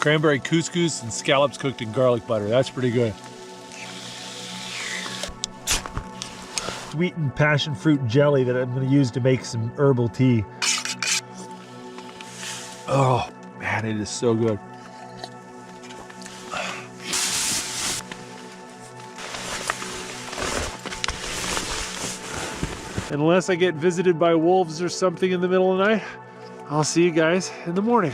Cranberry couscous and scallops cooked in garlic butter. That's pretty good. Sweetened passion fruit jelly that I'm going to use to make some herbal tea. Oh, man, it is so good. Unless I get visited by wolves or something in the middle of the night, I'll see you guys in the morning.